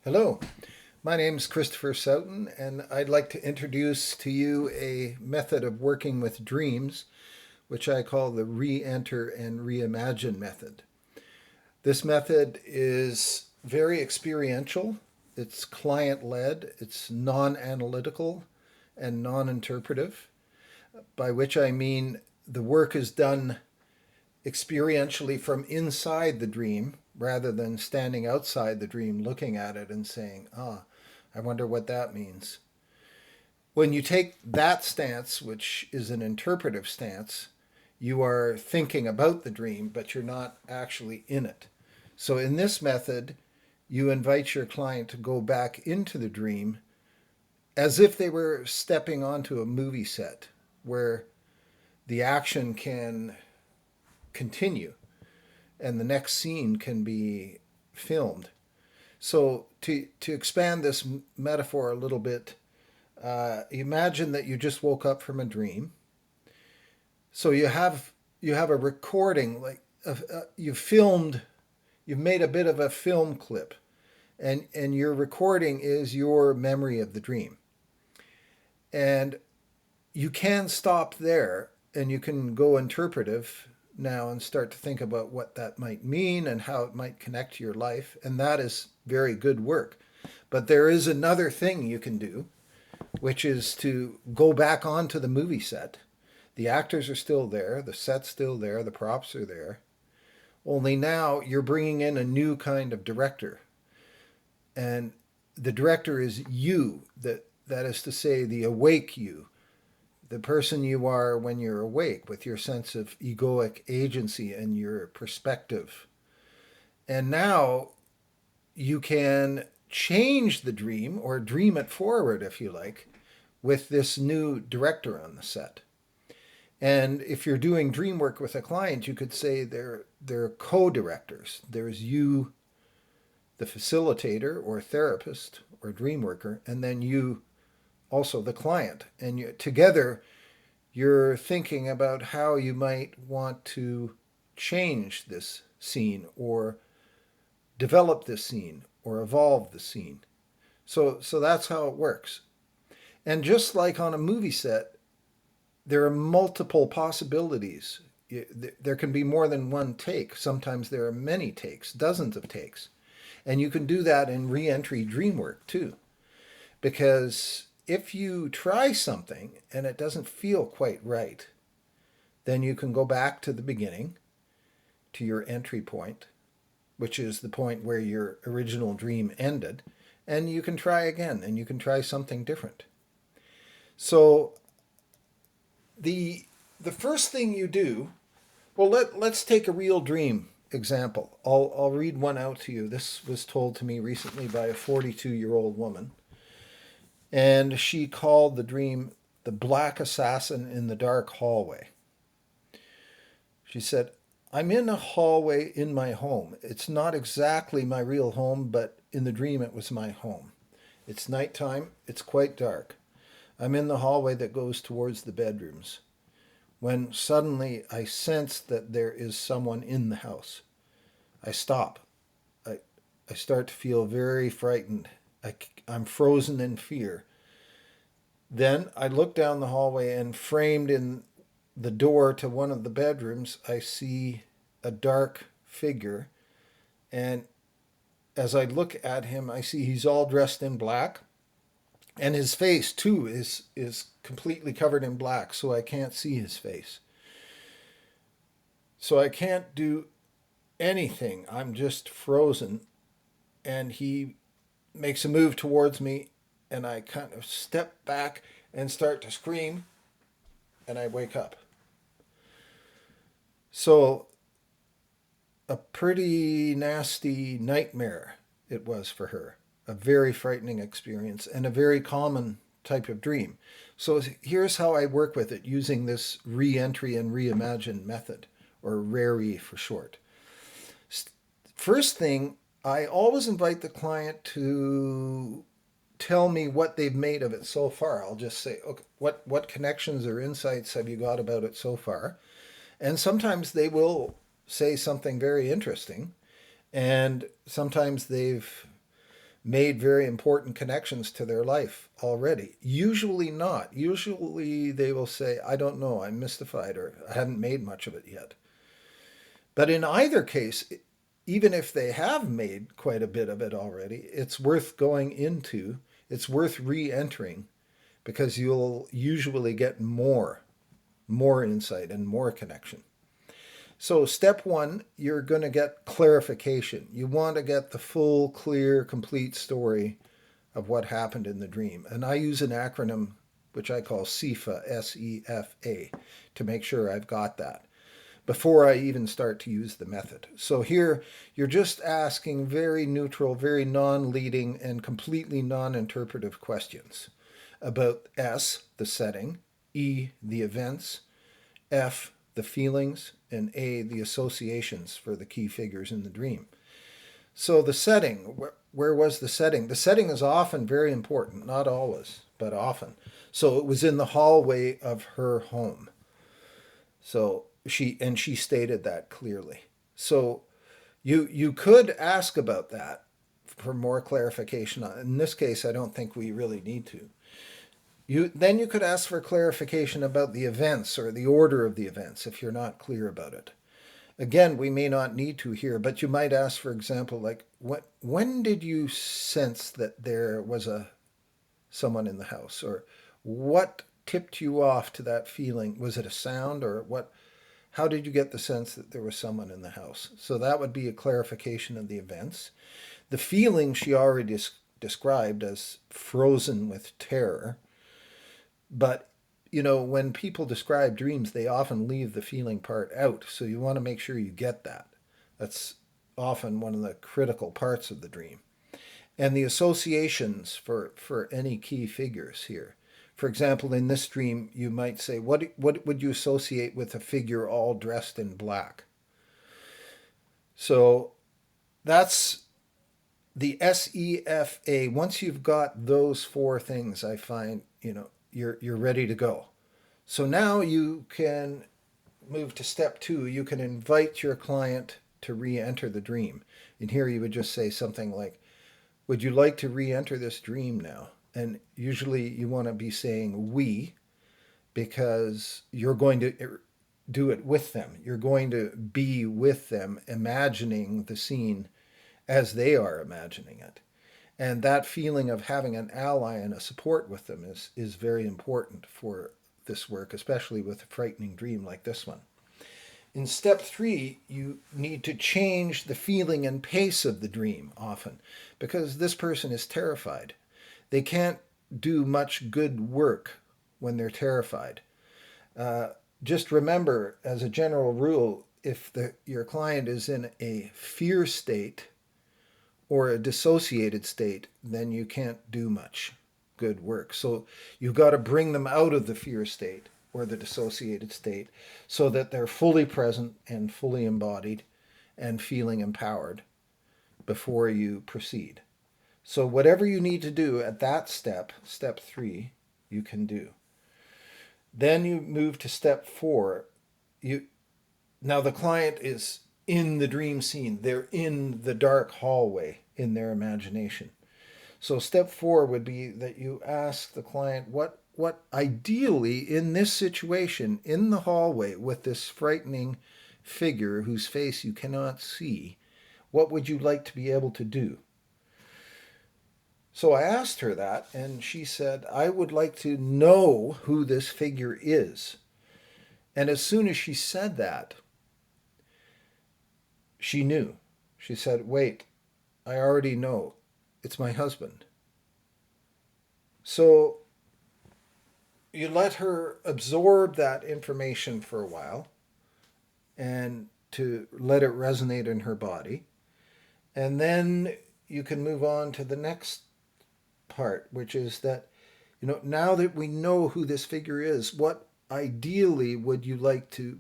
Hello, my name is Christopher Sowton, and I'd like to introduce to you a method of working with dreams, which I call the re-enter and reimagine method. This method is very experiential, it's client-led, it's non-analytical and non-interpretive, by which I mean the work is done experientially from inside the dream rather than standing outside the dream looking at it and saying, I wonder what that means. When you take that stance, which is an interpretive stance, you are thinking about the dream, but you're not actually in it. So in this method, you invite your client to go back into the dream as if they were stepping onto a movie set where the action can continue and the next scene can be filmed. So to expand this metaphor a little bit, imagine that you just woke up from a dream. So you have a recording, like you've made a bit of a film clip, and your recording is your memory of the dream. And you can stop there, and you can go interpretive now and start to think about what that might mean and how it might connect to your life. And that is very good work. But there is another thing you can do, which is to go back onto the movie set. The actors are still there, the set's still there, the props are there. Only now you're bringing in a new kind of director. And the director is you, that is to say, the awake you, the person you are when you're awake, with your sense of egoic agency and your perspective. And now you can change the dream or dream it forward, if you like, with this new director on the set. And if you're doing dream work with a client, you could say they're co-directors. There's you, the facilitator or therapist or dream worker, and then you, also the client. And together, you're thinking about how you might want to change this scene or develop this scene or evolve the scene. So that's how it works. And just like on a movie set, there are multiple possibilities. There can be more than one take. Sometimes there are many takes, dozens of takes. And you can do that in re-entry dream work too. Because if you try something and it doesn't feel quite right, then you can go back to the beginning, to your entry point, which is the point where your original dream ended, and you can try again and you can try something different. So the first thing you do, well, let's take a real dream example. I'll read one out to you. This was told to me recently by a 42-year-old woman. And she called the dream the black assassin in the dark hallway. She said, I'm in a hallway in my home. It's not exactly my real home, but in the dream it was my home. It's nighttime. It's quite dark. I'm in the hallway that goes towards the bedrooms, when suddenly I sense that there is someone in the house. I stop. I start to feel very frightened. I'm frozen in fear. Then I look down the hallway, and framed in the door to one of the bedrooms, I see a dark figure. And as I look at him, I see he's all dressed in black. And his face, too, is completely covered in black, so I can't see his face. So I can't do anything. I'm just frozen. And he makes a move towards me, and I kind of step back and start to scream, and I wake up. So, a pretty nasty nightmare it was for her. A very frightening experience and a very common type of dream. So here's how I work with it using this re-entry and reimagine method, or RARE for short. First thing, I always invite the client to tell me what they've made of it so far. I'll just say, okay, what connections or insights have you got about it so far? And sometimes they will say something very interesting, and sometimes they've made very important connections to their life already. Usually not. Usually they will say, I don't know, I'm mystified, or I haven't made much of it yet. But in either case, even if they have made quite a bit of it already, it's worth going into, it's worth re entering because you'll usually get more insight and more connection. So, step one, you're going to get clarification. You want to get the full, clear, complete story of what happened in the dream. And I use an acronym which I call SEFA, SEFA, to make sure I've got that before I even start to use the method. So here you're just asking very neutral, very non-leading, and completely non-interpretive questions about S, the setting, E, the events, F, the feelings, and A, the associations for the key figures in the dream. So the setting, where was the setting? The setting is often very important, not always, but often. So it was in the hallway of her home. So she stated that clearly. So you could ask about that for more clarification. In this case, I don't think we really need to. You could ask for clarification about the events or the order of the events if you're not clear about it. Again, we may not need to here, but you might ask, for example, like when did you sense that there was someone in the house, or what tipped you off to that feeling? Was it a sound, or what? How did you get the sense that there was someone in the house? So that would be a clarification of the events. The feeling she already described as frozen with terror. But, when people describe dreams, they often leave the feeling part out. So you want to make sure you get that. That's often one of the critical parts of the dream. And the associations for any key figures here. For example, in this dream, you might say, what would you associate with a figure all dressed in black? So that's the SEFA. Once you've got those four things, I find, you're ready to go. So now you can move to step two. You can invite your client to re-enter the dream. And here you would just say something like, would you like to re-enter this dream now? And usually you want to be saying we, because you're going to do it with them. You're going to be with them, imagining the scene as they are imagining it. And that feeling of having an ally and a support with them is very important for this work, especially with a frightening dream like this one. In step three, you need to change the feeling and pace of the dream often, because this person is terrified. They can't do much good work when they're terrified. Just remember, as a general rule, if your client is in a fear state or a dissociated state, then you can't do much good work. So you've got to bring them out of the fear state or the dissociated state so that they're fully present and fully embodied and feeling empowered before you proceed. So whatever you need to do at that step, step three, you can do. Then you move to step four. Now the client is in the dream scene. They're in the dark hallway in their imagination. So step four would be that you ask the client what ideally in this situation in the hallway with this frightening figure whose face you cannot see, what would you like to be able to do? So I asked her that, and she said, I would like to know who this figure is. And as soon as she said that, she knew. She said, wait, I already know. It's my husband. So you let her absorb that information for a while and to let it resonate in her body. And then you can move on to the next part, which is that, now that we know who this figure is, what ideally would you like to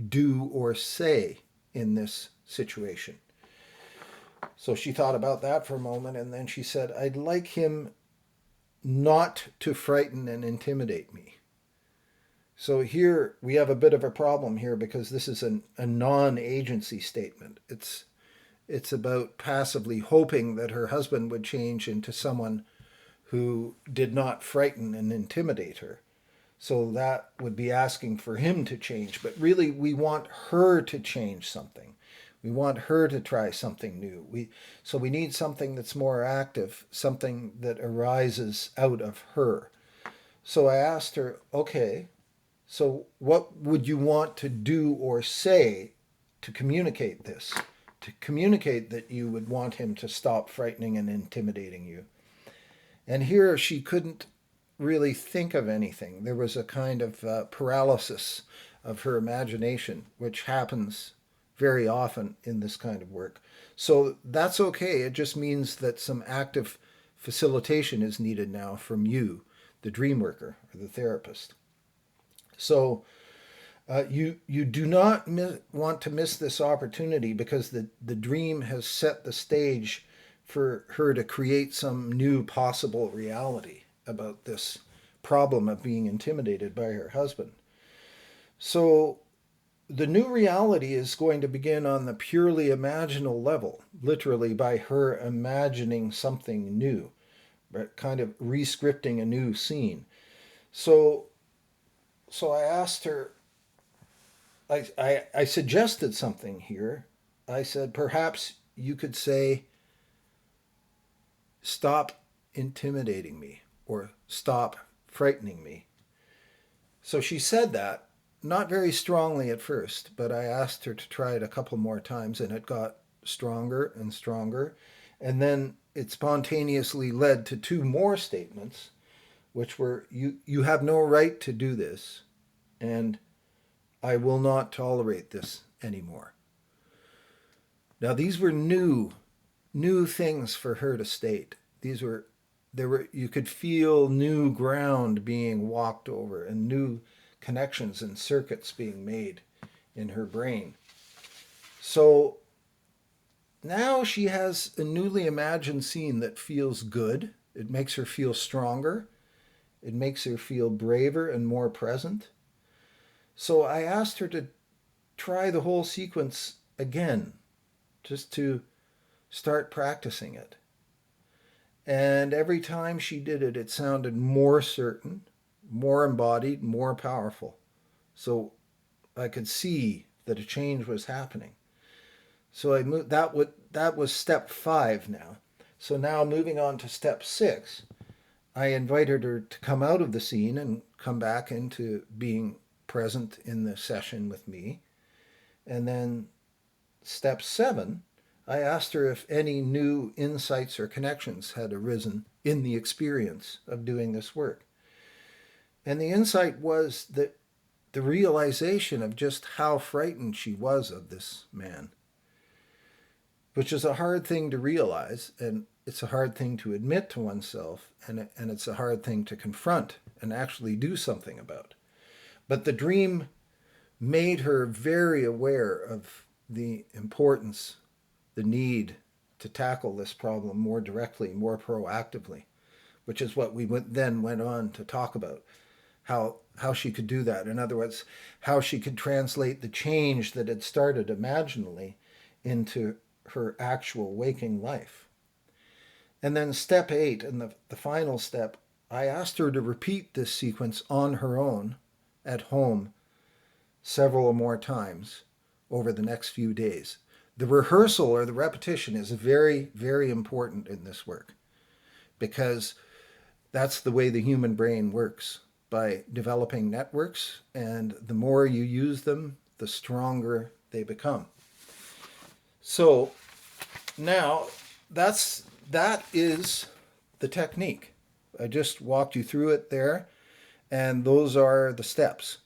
do or say in this situation? So she thought about that for a moment, and then she said, I'd like him not to frighten and intimidate me. So here we have a bit of a problem here because this is a non-agency statement. It's about passively hoping that her husband would change into someone who did not frighten and intimidate her. So that would be asking for him to change. But really, we want her to change something. We want her to try something new. So we need something that's more active, something that arises out of her. So I asked her, okay, so what would you want to do or say to communicate this? To communicate that you would want him to stop frightening and intimidating you. And here she couldn't really think of anything. There was a kind of paralysis of her imagination, which happens very often in this kind of work. So that's okay. It just means that some active facilitation is needed now from you, the dream worker or the therapist. So you do not want to miss this opportunity, because the dream has set the stage for her to create some new possible reality about this problem of being intimidated by her husband. So the new reality is going to begin on the purely imaginal level, literally by her imagining something new, but kind of re-scripting a new scene. So, so I asked her, I suggested something here. I said, perhaps you could say, stop intimidating me, or stop frightening me. So she said that, not very strongly at first, but I asked her to try it a couple more times, and it got stronger and stronger. And then it spontaneously led to two more statements, which were, you have no right to do this, and I will not tolerate this anymore. Now, these were new things for her to state. You could feel new ground being walked over and new connections and circuits being made in her brain. So now she has a newly imagined scene that feels good. It makes her feel stronger. It makes her feel braver and more present. So I asked her to try the whole sequence again, just to start practicing it. And every time she did it, it sounded more certain, more embodied, more powerful. So I could see that a change was happening. So I moved. That was step 5 now. So now moving on to step 6, I invited her to come out of the scene and come back into being present in the session with me. And then step 7, I asked her if any new insights or connections had arisen in the experience of doing this work. And the insight was that the realization of just how frightened she was of this man, which is a hard thing to realize, and it's a hard thing to admit to oneself, and it's a hard thing to confront and actually do something about. But the dream made her very aware of the importance, the need to tackle this problem more directly, more proactively, which is what we then went on to talk about, how she could do that. In other words, how she could translate the change that had started imaginally into her actual waking life. And then step 8, and the final step, I asked her to repeat this sequence on her own at home several more times over the next few days. The rehearsal or the repetition is very, very important in this work, because that's the way the human brain works, by developing networks, and the more you use them, the stronger they become. So now that is the technique. I just walked you through it there, and those are the steps.